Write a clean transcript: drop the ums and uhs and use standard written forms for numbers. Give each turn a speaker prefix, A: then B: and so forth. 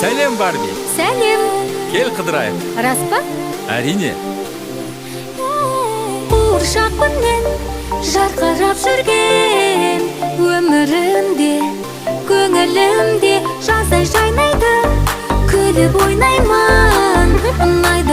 A: Сәлем, Барби.
B: Сәлем.
A: Кел қыдырайық.
B: Рас па?
A: Әрине.
B: Қуыршақпенен жарқырап жүрген өмірімде, көңілімде жаздай жайнайды, күліп ойнаймын, ұнайды